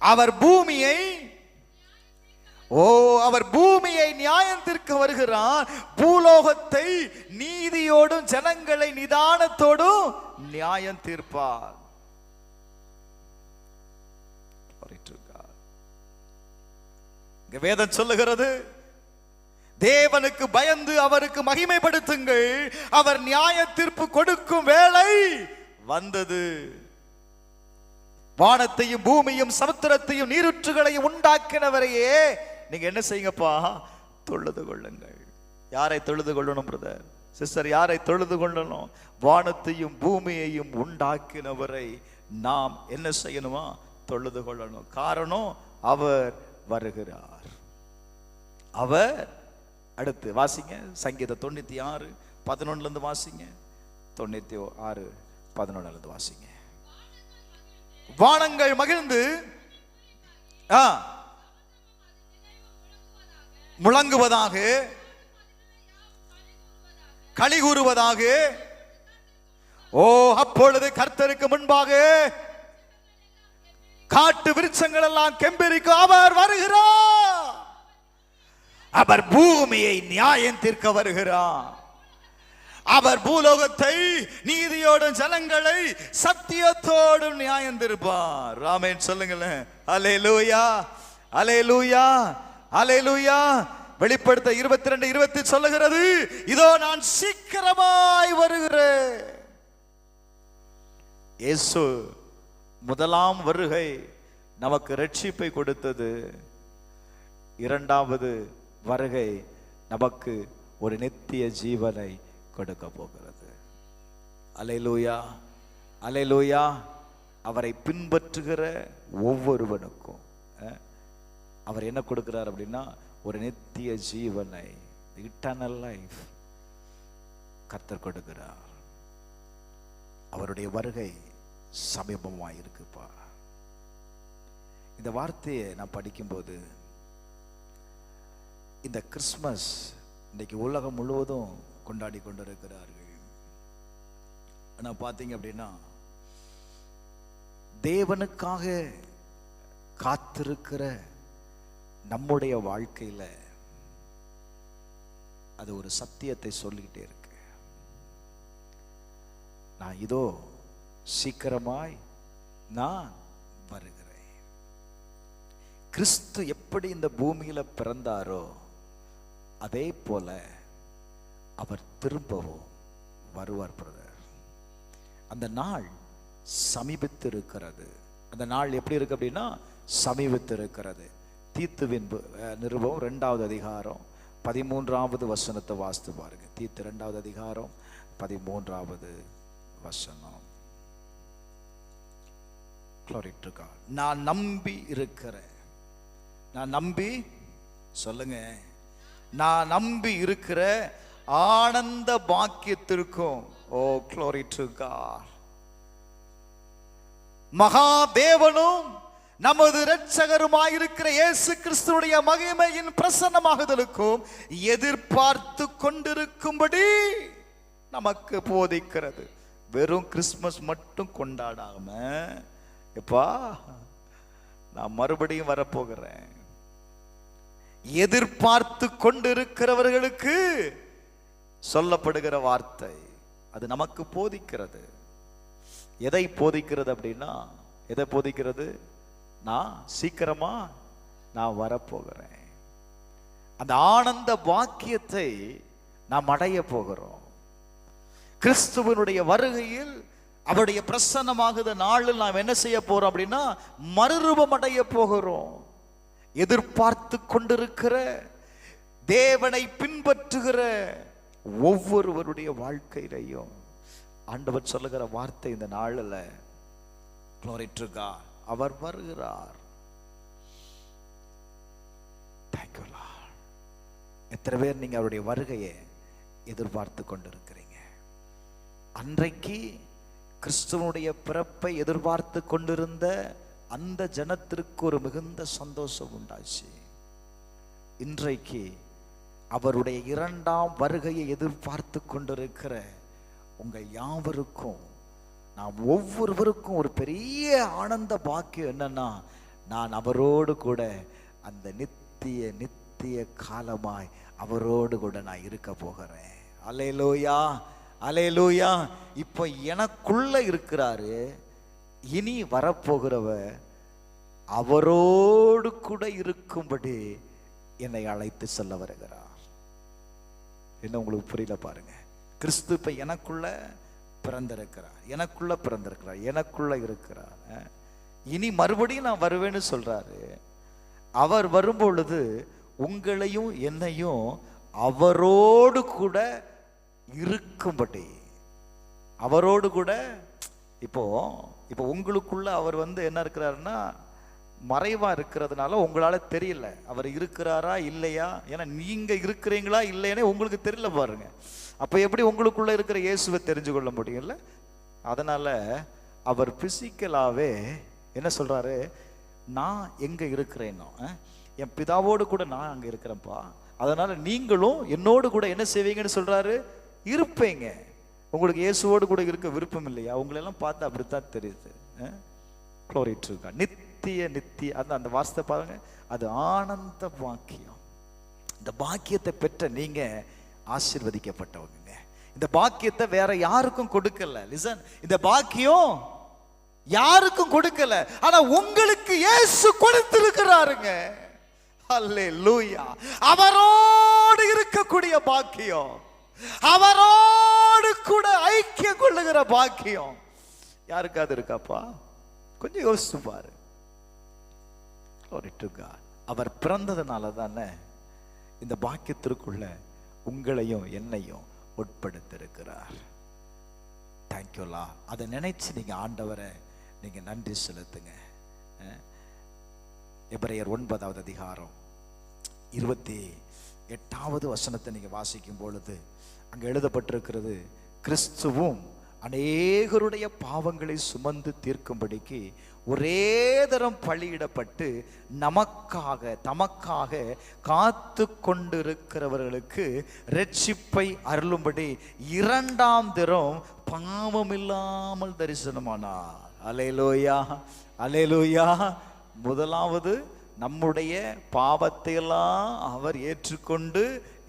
அவர் பூமியை அவர் பூமியை நியாயத்திற்கு வருகிறார். பூலோகத்தை நீதியோடும் ஜனங்களை நிதானத்தோடும் நியாயம் தீர்ப்பார். வேதம் சொல்லுகிறது, தேவனுக்கு பயந்து அவருக்கு மகிமைப்படுத்துங்கள், அவர் நியாய தீர்ப்பு கொடுக்கும் வேளை வந்தது. வானத்தையும் பூமியும் சமுத்திரத்தையும் நீருற்றுகளையும் உண்டாக்கினவரையே நீங்க என்ன செய்யுங்கப்பா? தொழுது கொள்ளுங்கள். யாரை தொழுது கொள்ளணும் பிரதர், சிஸ்டர்? யாரை தொழுது கொள்ளணும்? வானத்தையும் பூமியையும் உண்டாக்கினவரை நாம் என்ன செய்யணுமா? தொழுது கொள்ளணும். காரணம், அவர் வருகிறார். அவர் அடுத்து வாசிங்க. சங்கீதம் 96, 11 வாசிங்க. 96, 11 வாசிங்க. வானங்கள் மகிழ்ந்து முழங்குவதாக, களி கூறுவதாக. அப்பொழுது கர்த்தருக்கு முன்பாக காட்டு விருட்சங்கள் எல்லாம் கெம்பீரிக்கும். அவர் வருகிறார். அவர் பூமியை நியாயம் தீர்க்க வருகிறார். அவர் பூலோகத்தை நீதியோடும் ஜனங்களை சத்தியத்தோடும் நியாயந்திருப்பார். ஆமென் சொல்லுங்களேன். அல்லேலூயா, அல்லேலூயா, அல்லேலூயா. வெளிப்படுத்த 22:20 சொல்லுகிறது, இதோ நான் சீக்கிரமாய் வருகிறேன். இயேசு முதலாம் வருகை நமக்கு ரட்சிப்பை கொடுத்தது. இரண்டாவது வருகை நமக்கு ஒரு நித்திய ஜீவனை கொடுக்க போகிறது. அல்லேலூயா, அல்லேலூயா. அவரை பின்பற்றுகிற ஒவ்வொருவனுக்கும் அவர் என்ன கொடுக்கிறார் அப்படின்னா, ஒரு நித்திய ஜீவனை, இட்டர்னல் லைஃப் கர்த்தர் கொடுக்கிறார். அவருடைய வருகை சமீபமாக இருக்குப்பா. இந்த வார்த்தையை நான் படிக்கும்போது, இந்த கிறிஸ்மஸ் இன்னைக்கு உலகம் முழுவதும் கொண்டாடி கொண்டிருக்கிறார்கள். ஆனால் பார்த்தீங்க அப்படின்னா, தேவனுக்காக காத்திருக்கிற நம்முடைய வாழ்க்கையில் அது ஒரு சத்தியத்தை சொல்லிக்கிட்டே இருக்கு. நான் இதோ சீக்கிரமாய் நான் வருகிறேன். கிறிஸ்து எப்படி இந்த பூமியில பிறந்தாரோ அதே போல அவர் திரும்பவும் வருவார் பிரதர். அந்த நாள் சமீபித்திருக்கிறது. அந்த நாள் எப்படி இருக்கு அப்படின்னா, சமீபித்திருக்கிறது. தீத்துவின் நிருபம் 2வது அதிகாரம் 13வது வசனத்தை வாசித்து பாருங்க. தீத்து 2வது அதிகாரம் 13வது வசனம். நான் நம்பி இருக்கிறேன். நான் நம்பி சொல்லுங்க, நான் நம்பி இருக்கிற ஆனந்த பாக்கியத்திற்கும், ஓ glory to God, மகாதேவனும் நமது இரட்சகருமாயிருக்கிற இயேசு கிறிஸ்துவுடைய மகிமையின் பிரசன்னமாகுதலுக்கும் எதிர்பார்த்து கொண்டிருக்கும்படி நமக்கு போதிக்கிறது. வெறும் கிறிஸ்மஸ் மட்டும் கொண்டாடாம, எப்பா நான் மறுபடியும் வரப்போகிறேன், எதிர்பார்த்து கொண்டிருக்கிறவர்களுக்கு சொல்லப்படுகிற வார்த்தை அது நமக்கு போதிக்கிறது. எதை போதிக்கிறது அப்படின்னா, எதை போதிக்கிறது? நான் சீக்கிரமா நான் வரப்போகிறேன். அந்த ஆனந்த பாக்கியத்தை நாம் அடைய போகிறோம். கிறிஸ்துவனுடைய வருகையில் அவருடைய பிரசன்னமாகுத நாளில் நாம் என்ன செய்ய போறோம் அப்படின்னா, மறுரூபம் அடைய போகிறோம். எதிர்பார்த்து கொண்டிருக்கிற தேவனை பின்பற்றுகிற ஒவ்வொருவருடைய வாழ்க்கையிலையும் ஆண்டவர் சொல்லுகிற வார்த்தை இந்த நாளில், glory to God, அவர் வருகிறார். Thank you Lord. எத்தனை பேர் நீங்க அவருடைய வருகையை எதிர்பார்த்து கொண்டிருக்கிறீங்க? அன்றைக்கு கிறிஸ்துவனுடைய பிறப்பை எதிர்பார்த்து கொண்டிருந்த அந்த ஜனத்திற்கு ஒரு மிகுந்த சந்தோஷம் உண்டாச்சு. இன்றைக்கு அவருடைய 2ஆம் வருகையை எதிர்பார்த்து கொண்டிருக்கிற உங்கள் யாவருக்கும், நாம் ஒவ்வொருவருக்கும் ஒரு பெரிய ஆனந்த பாக்கியம் என்னன்னா, நான் அவரோடு கூட அந்த நித்திய நித்திய காலமாய் அவரோடு கூட நான் இருக்க போகிறேன். அல்லேலூயா, அல்லேலூயா. இப்போ எனக்குள்ள இருக்கிறாரு, இனி வரப்போகிறவர் அவரோடு கூட இருக்கும்படி என்னை அழைத்து செல்ல வருகிறார். என்ன உங்களுக்கு புரியல பாருங்க. கிறிஸ்து இப்ப எனக்குள்ள பிறந்திருக்கிறார், எனக்குள்ள பிறந்திருக்கிறார், எனக்குள்ள இருக்கிறார். இனி மறுபடியும் நான் வருவேன்னு சொல்றாரு. அவர் வரும்பொழுது உங்களையும் என்னையும் அவரோடு கூட இருக்கும்படி, அவரோடு கூட இப்போ உங்களுக்குள்ள அவர் என்ன இருக்கிறாருன்னா, மறைவா இருக்கிறதுனால உங்களால தெரியல அவர் இருக்கிறாரா இல்லையா. ஏன்னா நீங்க இருக்கிறீங்களா இல்லையானே உங்களுக்கு தெரியல பாருங்க. அப்ப எப்படி உங்களுக்குள்ள இருக்கிற இயேசுவை தெரிஞ்சு கொள்ள முடியல? அதனால அவர் பிசிக்கலாவே என்ன சொல்றாரு, நான் எங்க இருக்கிறேனோ என் பிதாவோடு கூட நான் அங்க இருக்கிறேன்ப்பா, அதனால நீங்களும் என்னோடு கூட என்ன செய்வீங்கன்னு சொல்றாரு, இருப்பீங்க. உங்களுக்கு இயேசுவோடு கூட இருக்க விருப்பம் இல்லையா? உங்களெல்லாம் பார்த்து அப்படித்தான் தெரியுது. glory to God. நித்திய நித்திய அந்த வார்த்தை பாருங்க, அது ஆனந்த பாக்கியம். இந்த பாக்கியத்தை பெற்ற நீங்க ஆசீர்வதிக்கப்பட்டவங்க. இந்த பாக்கியத்தை வேற யாருக்கும் கொடுக்கல. லிசன், இந்த பாக்கியம் யாருக்கும் கொடுக்கல, ஆனா உங்களுக்கு இயேசு கொடுத்திருக்கிறாருங்க. அல்லேலூயா. அவரோடு இருக்கக்கூடிய பாக்கியம், அவரோடு கூட ஐக்கியம் கொள்ளுகிற பாக்கியம் யாருக்காவது இருக்காப்பா? கொஞ்சம் யோசிச்சு பாரு. அவர் பிறந்ததுனால தானே இந்த பாக்கியத்திற்குள்ள உங்களையும் என்னையும் உட்படுத்திருக்கிறார். தேங்க்யூலா. அதை நினைச்சு நீங்க ஆண்டவரை நீங்க நன்றி செலுத்துங்க. எபிரேயர் 9வது அதிகாரம் 28வது வசனத்தை நீங்க வாசிக்கும் பொழுது அங்க எழுதப்பட்டிருக்கிறது, கிறிஸ்துவும் அநேகருடைய பாவங்களை சுமந்து தீர்க்கும்படிக்கு ஒரே தரம் பலியிடப்பட்டு தமக்காக காத்து கொண்டிருக்கிறவர்களுக்கு இரட்சிப்பை அருளும்படி 2ஆம் தரம் பாவமில்லாமல் தரிசனமானார். அல்லேலூயா, அல்லேலூயா. முதலாவது நம்முடைய பாவத்தை எல்லாம் அவர் ஏற்றுக்கொண்டு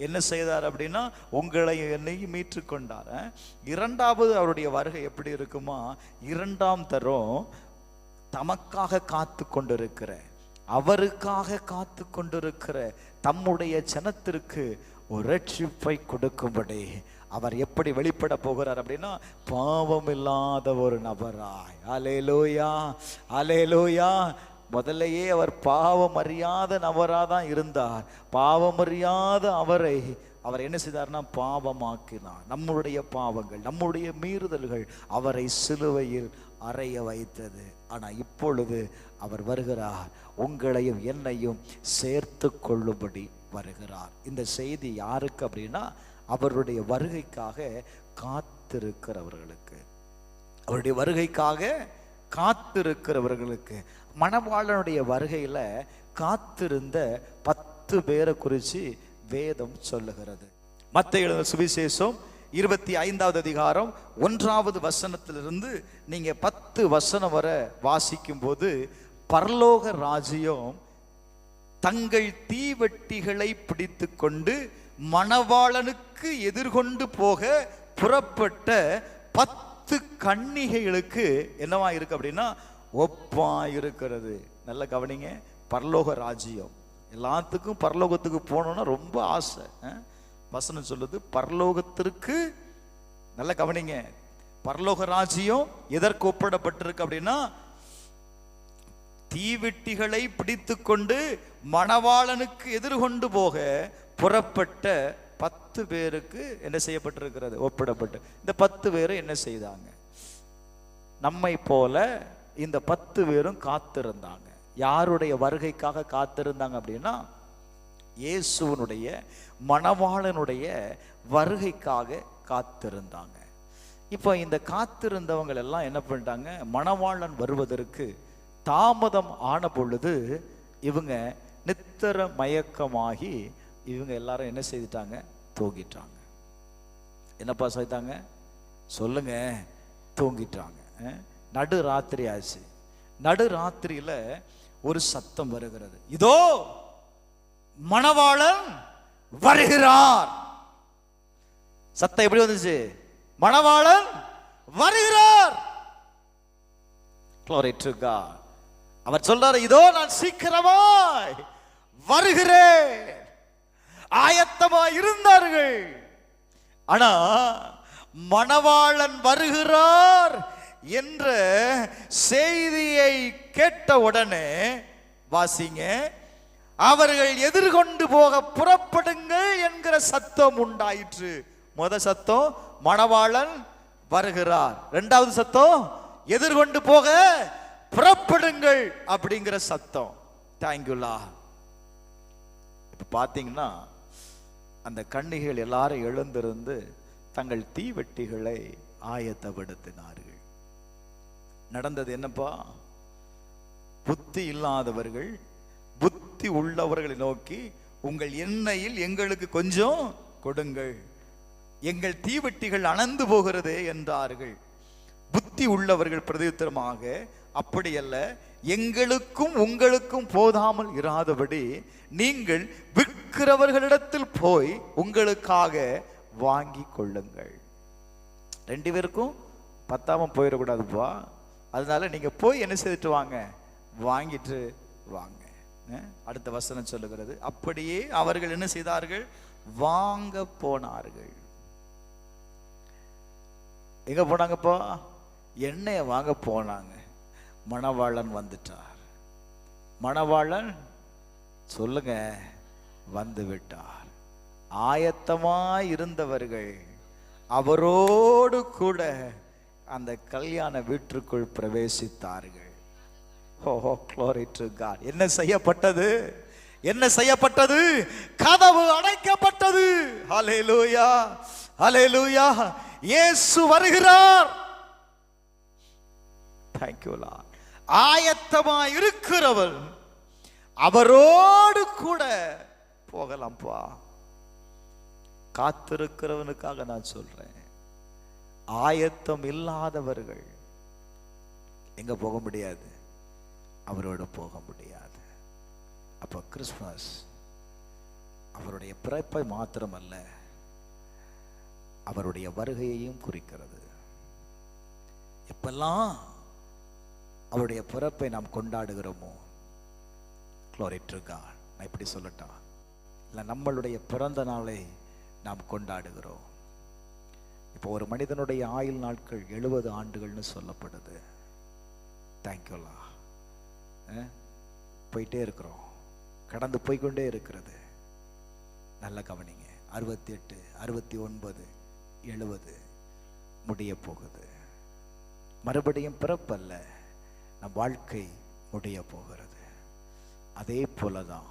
என்ன செய்தார் அப்படின்னா உங்களையும் என்னையும் மீட்டுக்கொண்டார். 2வது அவருடைய வருகை எப்படி இருக்குமா? 2ஆம் தரம் தமக்காக காத்து கொண்டிருக்கிற, அவருக்காக காத்து கொண்டிருக்கிற தம்முடைய ஜனத்திற்கு ஒரு ரட்சிப்பை கொடுக்கும்படி அவர் எப்படி வெளிப்பட போகிறார் அப்படின்னா பாவம் இல்லாத ஒரு நபராய். அல்லேலூயா, அல்லேலூயா. முதல்லையே அவர் பாவம் அறியாத நபராக தான் இருந்தார். பாவம் அறியாத அவர் என்ன செய்தார்னா பாவமாக்கினார். நம்முடைய பாவங்கள், நம்முடைய மீறுதல்கள் அவரை சிலுவையில் அறைய வைத்தது. ஆனா இப்பொழுது அவர் வருகிறார், உங்களையும் என்னையும் சேர்த்து கொள்ளும்படி வருகிறார். இந்த செய்தி யாருக்கு அப்படின்னா அவருடைய வருகைக்காக காத்திருக்கிறவர்களுக்கு, அவருடைய வருகைக்காக காத்திருக்கிறவர்களுக்கு. மணவாளனுடைய வருகையில காத்திருந்த 10 பேரை குறித்து வேதம் சொல்லுகிறது. மத்தேயு எழுதின சுவிசேஷம் 25வது அதிகாரம் 1வது வசனத்திலிருந்து நீங்க 10 வசனம் வரை வாசிக்கும் போது, பரலோக ராஜ்யம் தங்கள் தீவெட்டிகளை பிடித்து கொண்டு மணவாளனுக்கு எதிர்கொண்டு போக புறப்பட்ட 10 கன்னிகைகளுக்கு என்னவா இருக்கு அப்படின்னா ஒப்பா இருக்கிறது. நல்ல கவனிங்க. பரலோக ராஜ்யம், எல்லாத்துக்கும் பரலோகத்துக்கு போனோம்னா ரொம்ப ஆசை. வசனம் சொல்லுது பரலோகத்திற்கு. நல்ல கவனிங்க, பரலோக ராஜ்யம் எதற்கு ஒப்பிடப்பட்டிருக்கு அப்படின்னா தீவெட்டிகளை பிடித்து கொண்டு மணவாளனுக்கு எதிர்கொண்டு போக புறப்பட்ட 10 பேருக்கு என்ன செய்யப்பட்டிருக்கிறது? ஒப்பிடப்பட்டு. இந்த 10 பேரும் என்ன செய்தாங்க? நம்மை போல இந்த 10 பேரும் காத்திருந்தாங்க. யாருடைய வருகைக்காக காத்திருந்தாங்க அப்படின்னா இயேசுவனுடைய மணவாளனுடைய வருகைக்காக காத்திருந்தாங்க. இப்போ இந்த காத்திருந்தவங்க எல்லாம் என்ன பண்ணிட்டாங்க? மணவாளன் வருவதற்கு தாமதம் ஆன பொழுது இவங்க நித்திர மயக்கமாகி இவங்க எல்லாரும் என்ன செய்துட்டாங்க? தூங்கிட்டாங்க. என்னப்பா செய்தாங்க? சொல்லுங்க. தூங்கிட்டாங்க. நடு ராத்திரி ஆச்சு. நடு ராத்திரியில ஒரு சத்தம் வருகிறது, இதோ மணவாளன் வருகிறார். சத்தம் எப்படி வந்துச்சு? மணவாளன் வருகிறார். Glory to God. அவர் சொல்றாரு, இதோ நான் சீக்கிரமாய் வருகிறேன். ஆயத்தமாய் இருந்தார்கள். ஆனா மணவாளன் வருகிறார் என்ற செய்தியை கேட்ட உடனே வாசிங்க, அவர்கள் எதிர்கொண்டு போக புறப்படுங்கள் என்கிற சத்தம் உண்டாயிற்று. முத சத்தம் மணவாளன் வருகிறார், 2வது சத்தம் எதிர்கொண்டு போக புறப்படுங்கள் அப்படிங்கிற சத்தம். தேங்க்யூலா. இப்ப பாத்தீங்கன்னா அந்த கன்னிகைகள் எல்லாரும் எழுந்திருந்து தங்கள் தீவெட்டிகளை ஆயத்தப்படுத்தினார்கள். நடந்தது என்னப்பா? புத்தி இல்லாதவர்கள் புத்தி உள்ளவர்களை நோக்கி, உங்கள் எண்ணெயில் எங்களுக்கு கொஞ்சம் கொடுங்கள், எங்கள் தீவெட்டிகள் அணைந்து போகிறதே என்றார்கள். புத்தி உள்ளவர்கள் பிரதியுத்தரமாக, அப்படியல்ல, எங்களுக்கும் உங்களுக்கும் போதாமல் இராதபடி நீங்கள் விற்கிறவர்களிடத்தில் போய் உங்களுக்காக வாங்கி கொள்ளுங்கள். 2 பேருக்கும் பத்தாம போயிடக்கூடாதுப்பா. அதனால நீங்க போய் என்ன செய்துட்டு வாங்க, வாங்கிட்டு வாங்க. அடுத்த வசனம் சொல்லுகிறது, அப்படியே அவர்கள் என்ன செய்தார்கள், வாங்க போனார்கள். எங்க போனாங்கப்பா, எண்ணெயை வாங்க போனாங்க. மணவாளன் வந்துட்டார். மணவாளன் சொல்லுங்க, வந்து விட்டார். ஆயத்தமாய் இருந்தவர்கள் அவரோடு கூட அந்த கல்யாண வீட்டிற்குள் பிரவேசித்தார்கள். ஓ glory to God. என்ன செய்யப்பட்டது, என்ன செய்யப்பட்டது, கதவு அடைக்கப்பட்டது. ஹல்லேலூயா, ஹல்லேலூயா. இயேசு வருகிறார். Thank you Lord. ஆயத்தமாய் இருக்கிறவர் அவரோடு கூட போகலாம்ப்பா. காத்திருக்கிறவனுக்காக நான் சொல்றேன், ஆயத்தம் இல்லாதவர்கள் எங்க போக முடியாது, அவரோடு போக முடியாது. அப்ப கிறிஸ்துமஸ் அவருடைய பிறப்பை மாத்திரமல்ல, அவருடைய வருகையையும் குறிக்கிறது. எப்பெல்லாம் அவருடைய பிறப்பை நாம் கொண்டாடுகிறோமோ, glory to God. நான் இப்படி சொல்லட்டா, இல்லை நம்மளுடைய பிறந்த நாளை நாம் கொண்டாடுகிறோம். இப்போ ஒரு மனிதனுடைய ஆயுள் நாட்கள் 70 ஆண்டுகள்னு சொல்லப்படுது. தேங்க்யூலா. போயிட்டே இருக்கிறோம், கடந்து போய்கொண்டே இருக்கிறது. நல்ல கவனிங்க, 68, 69, 70 முடிய போகுது. மறுபடியும் பிறப்பல்ல, நம் வாழ்க்கை முடிய போகிறது. அதே போலதான்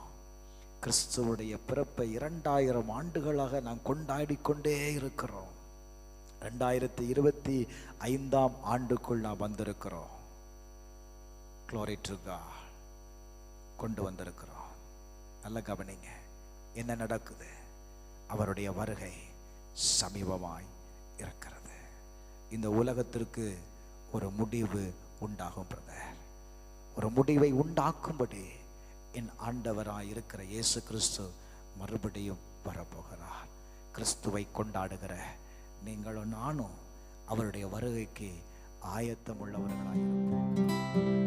கிறிஸ்துவுடைய பிறப்பை 2000 ஆண்டுகளாக நாம் கொண்டாடி கொண்டே இருக்கிறோம். 2025ஆம் ஆண்டுக்குள் நாம் வந்திருக்கிறோம். glory to God. கொண்டு வந்திருக்கிறோம். நல்ல கவனிங்க, என்ன நடக்குது, அவருடைய வருகை சமீபமாய் இருக்கிறது. இந்த உலகத்திற்கு ஒரு முடிவு உண்டாகும் பிரதர். ஒரு முடிவை உண்டாக்கும்படி என் ஆண்டவராய் இருக்கிற இயேசு கிறிஸ்து மறுபடியும் வரப்போகிறார். கிறிஸ்துவை கொண்டாடுகிற நீங்களும் நானும் அவருடைய வருகைக்கு ஆயத்தம் உள்ளவர்களாயிருப்போம்.